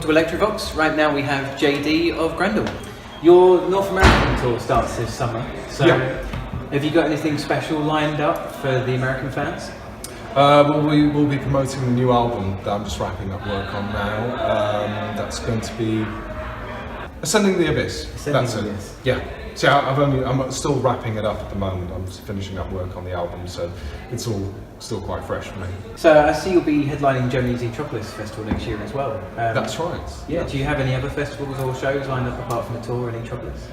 to Elektro Vox. Right now we have JD of Grendel. Your North American tour starts this summer, so have you got anything special lined up for the American fans? Well, we will be promoting the new album that I'm just wrapping up work on now. That's going to be Ascending the Abyss. That's it. Yeah. So I'm still wrapping it up at the moment. I'm just finishing up work on the album, so it's all still quite fresh for me. So I see you'll be headlining Germany's Etropolis Festival next year as well. That's right. Yeah. Do you have any other festivals or shows lined up apart from the tour in Etropolis?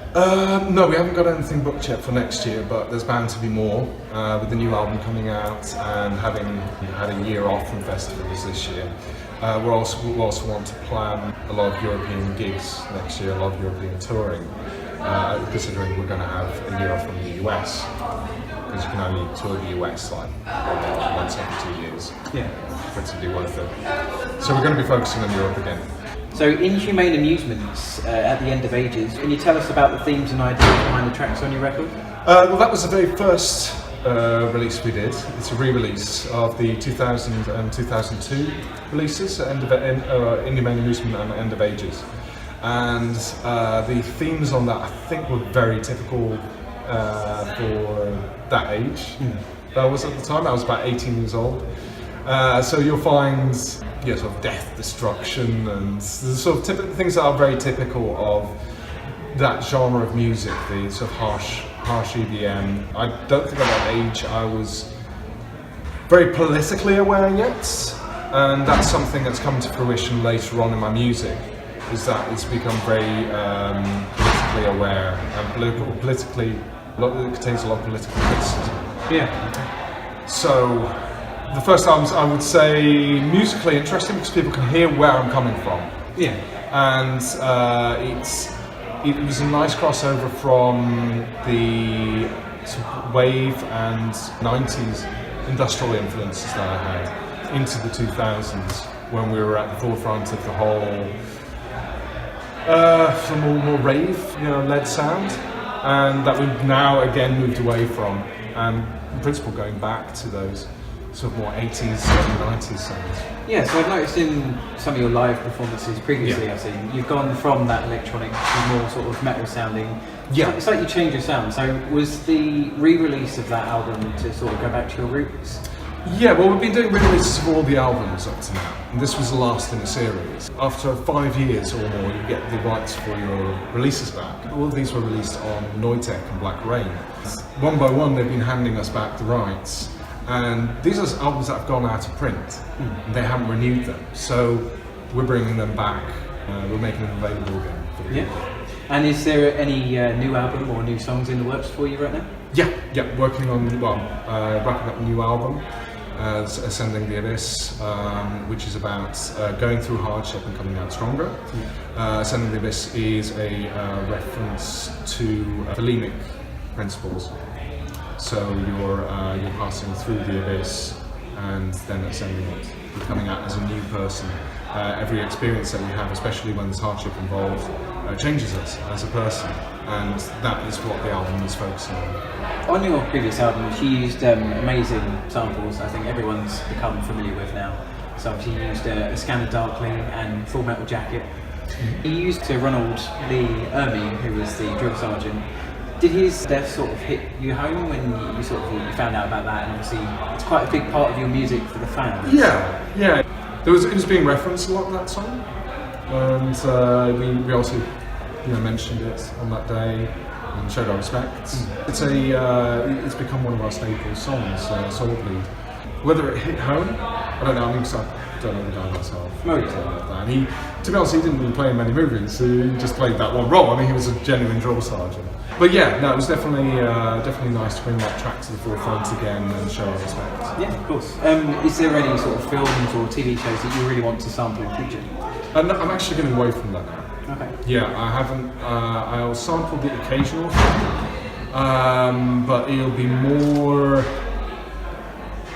No, we haven't got anything booked yet for next year, but there's bound to be more with the new album coming out and having had a year off from festivals this year. We also want to plan a lot of European gigs next year, a lot of European touring. Considering we're going to have a year off from the US, because you can only tour the US like once every 2 years for it to be worth it. So we're going to be focusing on Europe again. So Inhumane Amusements at the End of Ages, can you tell us about the themes and ideas behind the tracks on your record? Well, that was the very first release we did. It's a re-release of the 2000 and 2002 releases, Inhumane Amusement and End of Ages. And the themes on that, I think, were very typical for that age. That was at the time. I was about 18 years old. So you'll find sort of death, destruction, and the sort of things that are very typical of that genre of music. The sort of harsh EDM. I don't think at that age I was very politically aware yet, and that's something that's come to fruition later on in my music. Is that it's become very politically aware and it contains a lot of political criticism. Yeah. So the first albums, I would say, musically interesting because people can hear where I'm coming from. Yeah. And it was a nice crossover from the sort of wave and 90s industrial influences that I had into the 2000s when we were at the forefront of the whole some more rave, led sound, and that we've now again moved away from, and in principle going back to those sort of more 80s and 90s sounds. Yeah, so I've noticed in some of your live performances previously I've seen, you've gone from that electronic to more sort of metal sounding. Yeah. It's like you changed your sound, so was the re-release of that album to sort of go back to your roots? Yeah, well, we've been doing re-releases of all the albums up to now, and this was the last in a series. After 5 years or more, you get the rights for your releases back. All of these were released on Noitec and Black Rain. One by one, they've been handing us back the rights, and these are albums that have gone out of print, and they haven't renewed them. So we're bringing them back. We're making them available again for the people. And is there any new album or new songs in the works for you right now? Yeah, working on, wrapping up a new album. Ascending the Abyss, which is about going through hardship and coming out stronger. Ascending the Abyss is a reference to bulimic principles. So you're passing through the abyss and then ascending it. You're coming out as a new person. Every experience that we have, especially when there's hardship involved, changes us as a person, and that is what the album is focusing on. On your previous albums, you used amazing samples I think everyone's become familiar with now. So obviously you used a Scanner Darkling and Full Metal Jacket. You used Ronald Lee Ermey, who was the drill sergeant. Did his death sort of hit you home when you found out about that? And obviously it's quite a big part of your music for the fans. Yeah. It was being referenced a lot in that song, and we also mentioned it on that day and showed our respect. It's become one of our staple songs, Soul Bleed. Whether it hit home, I don't know. I mean, I don't know the guy myself. And he, to be honest, he didn't really play in many movies. He just played that one role. I mean, he was a genuine drill sergeant. But yeah, no, it was definitely nice to bring that track to the forefront again and show our respect. Yeah, of course. Is there any sort of films or TV shows that you really want to sample in future? I'm actually getting away from that now. Okay. Yeah, I haven't. I'll sample the occasional film, but it'll be more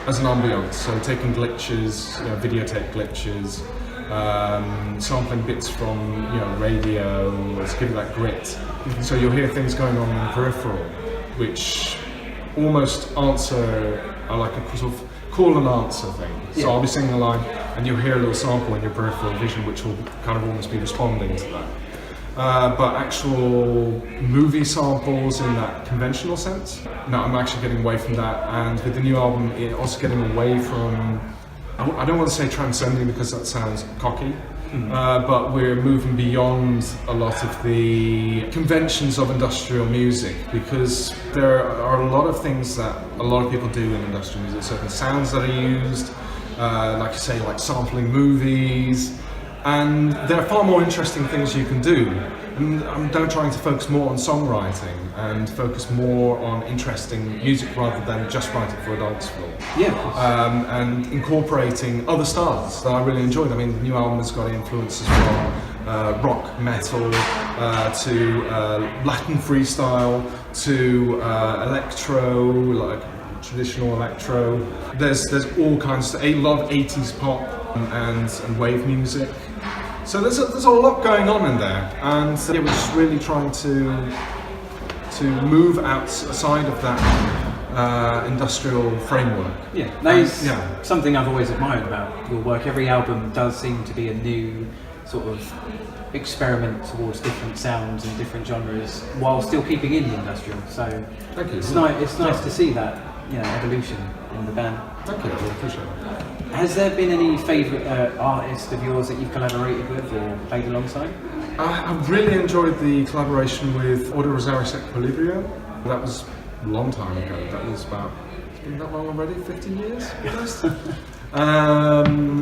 as an ambiance. So taking glitches, videotape glitches, sampling bits from radio, to give it that grit. So you'll hear things going on in the peripheral, which almost answer like a sort of call and answer thing. So Yeah. I'll be singing a line, and you'll hear a little sample in your peripheral vision, which will kind of almost be responding to that. But actual movie samples in that conventional sense, no, I'm actually getting away from that. And with the new album, also getting away from, I don't want to say transcending because that sounds cocky, but we're moving beyond a lot of the conventions of industrial music, because there are a lot of things that a lot of people do in industrial music, certain sounds that are used, like you say, like sampling movies, and there are far more interesting things you can do. And I'm now trying to focus more on songwriting and focus more on interesting music rather than just writing for a dance floor. Yeah. And incorporating other styles that I really enjoyed. I mean, the new album has got influences from rock, metal, to Latin freestyle, to electro, like traditional electro. There's all kinds of, a lot of 80s pop and wave music. So there's a lot going on in there, and we're just really trying to move outside of that industrial framework. Yeah, that is something I've always admired about your work. Every album does seem to be a new sort of experiment towards different sounds and different genres, while still keeping in the industrial. So thank you. It's nice to see that evolution in the band. Thank you, I really appreciate it. Has there been any favourite artist of yours that you've collaborated with or played alongside? I really enjoyed the collaboration with Order Rosaris Equilibrio. That was a long time ago. That was it's been that long already, 15 years almost.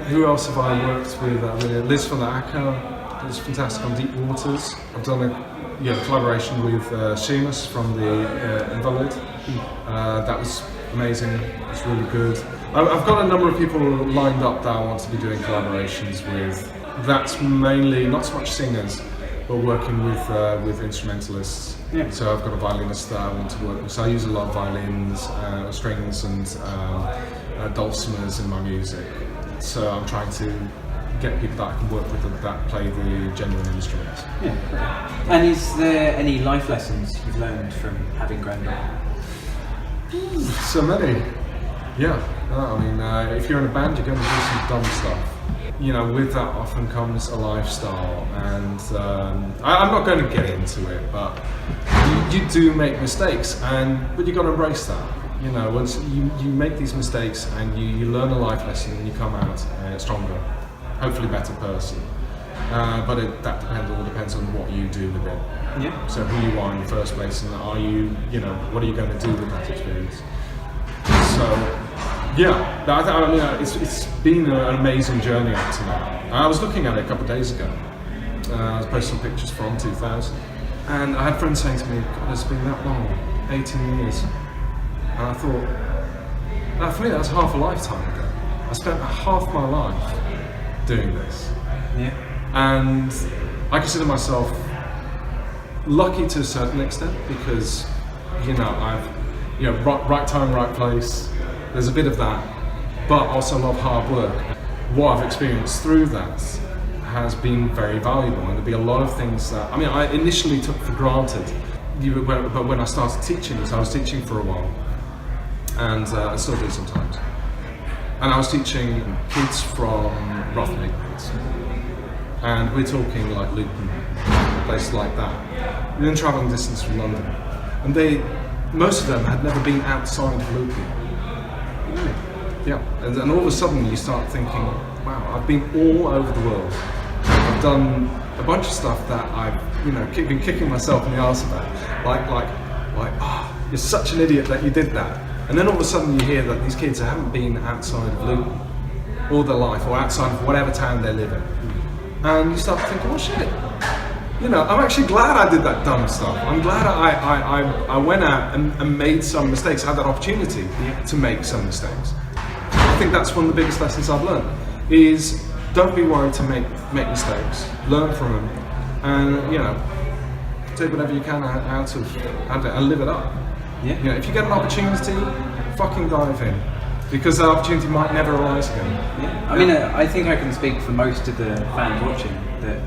Who else have I worked with? Liz from the Akka, it was fantastic on Deep Waters. I've done a collaboration with Seamus from the Invalid. That was amazing, it was really good. I've got a number of people lined up that I want to be doing collaborations with. That's mainly not so much singers, but working with instrumentalists. Yeah. So I've got a violinist that I want to work with. So I use a lot of violins, strings, and dulcimers in my music. So I'm trying to get people that I can work with that play the genuine instruments. Yeah. And is there any life lessons you've learned from having Grendel? So many. Yeah. I mean, if you're in a band, you're going to do some dumb stuff. With that often comes a lifestyle, and I'm not going to get into it, but you do make mistakes, but you've got to embrace that. Once you make these mistakes and you learn a life lesson, and you come out a stronger, hopefully better person. But that all depends on what you do with it. Yeah. So who you are in the first place, and what are you going to do with that experience? So. Yeah, I mean, it's been an amazing journey up to now. I was looking at it a couple of days ago. I was posting some pictures from 2000, and I had friends saying to me, "God, it's been that long, 18 years." And I thought, for me, that's half a lifetime ago. I spent half my life doing this. Yeah. And I consider myself lucky to a certain extent because, I've, right time, right place. There's a bit of that, but also a lot of hard work. What I've experienced through that has been very valuable, and there'll be a lot of things that, I initially took for granted, but when I started teaching this, I was teaching for a while, and I still do sometimes. And I was teaching kids from Rotherham, and we're talking like Luton, places like that, within travelling distance from London. And most of them had never been outside of Luton. Yeah, and all of a sudden you start thinking, wow, I've been all over the world. I've done a bunch of stuff that I've, been kicking myself in the arse about. Like, you're such an idiot that you did that. And then all of a sudden you hear that these kids haven't been outside of Luton all their life, or outside of whatever town they live in. And you start thinking, oh shit, I'm actually glad I did that dumb stuff. I'm glad I went out and made some mistakes, had that opportunity to make some mistakes. I think that's one of the biggest lessons I've learned, is don't be worried to make mistakes, learn from them, and take whatever you can out of it and live it up. Yeah. If you get an opportunity, fucking dive in, because that opportunity might never arise again. Yeah. I mean, I think I can speak for most of the fans watching that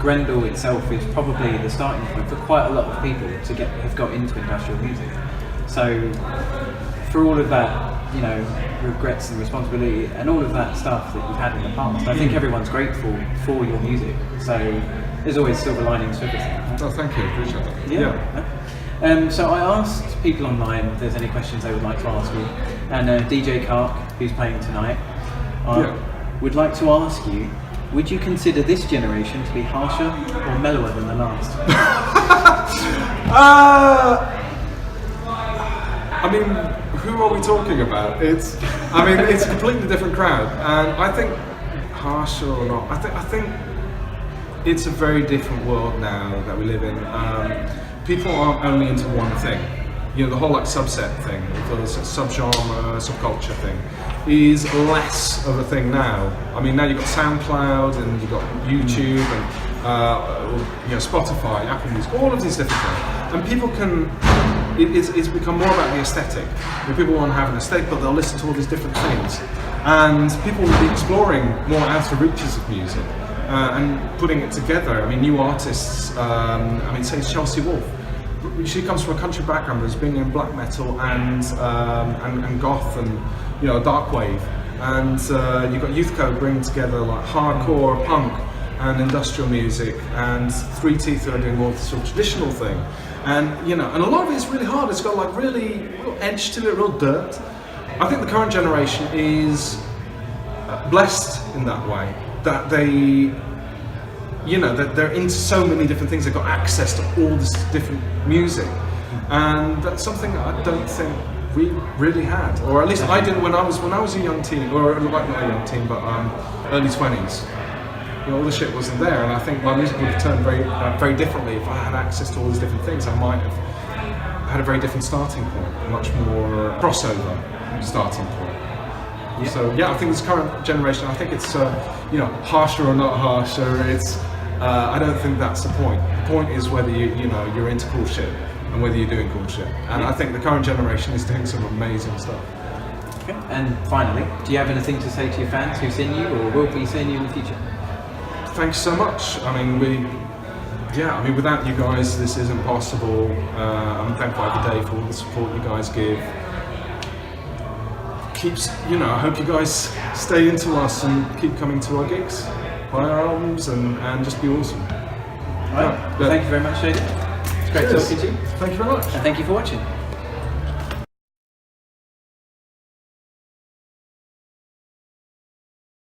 Grendel itself is probably the starting point for quite a lot of people to have got into industrial music. So, for all of that you know, regrets and responsibility and all of that stuff that you've had in the past. I think everyone's grateful for your music, so there's always silver linings to everything. Oh, thank you, appreciate that. Yeah. So I asked people online if there's any questions they would like to ask you, and DJ Kark, who's playing tonight, would like to ask you, would you consider this generation to be harsher or mellower than the last? I mean, who are we talking about? It's a completely different crowd, and I think harsher or not, I think it's a very different world now that we live in. People aren't only into one thing. You know, the whole like subset thing, the subgenre, subculture thing, is less of a thing now. I mean, now you've got SoundCloud and you've got YouTube and you know, Spotify, Apple Music, all of these different things, and people can. It's become more about the aesthetic. You know, people want to have an aesthetic, but they'll listen to all these different things, and people will be exploring more outer reaches of music and putting it together. I mean, new artists. I mean, say Chelsea Wolfe. She comes from a country background, that's been in black metal and goth and, you know, dark wave, and you've got Youthco bringing together like hardcore punk and industrial music, and Three Teeth are doing more sort of traditional thing, and you know, and a lot of it's really hard. It's got like really real edge to it, real dirt. I think the current generation is blessed in that way, that they. You know, that they're into so many different things. They've got access to all this different music, and that's something I don't think we really had, or at least I didn't when I was a young teen, or like not a young teen, but early 20s. You know, all the shit wasn't there, and I think my music would have turned very differently if I had access to all these different things. I might have had a very different starting point, a much more crossover starting point. Yeah. So yeah, I think this current generation, I think it's you know, harsher or not harsher. It's I don't think that's the point. The point is whether you're into cool shit and whether you're doing cool shit. And I think the current generation is doing some amazing stuff. Okay. And finally, do you have anything to say to your fans who've seen you or will be seeing you in the future? Thanks so much. I mean, without you guys, this isn't possible. I'm thankful every day for all the support you guys give. I hope you guys stay into us and keep coming to our gigs, buy our albums, and just be awesome. All right. Well, thank you very much, Shady. It's great talking to you. Thank you very much. And thank you for watching.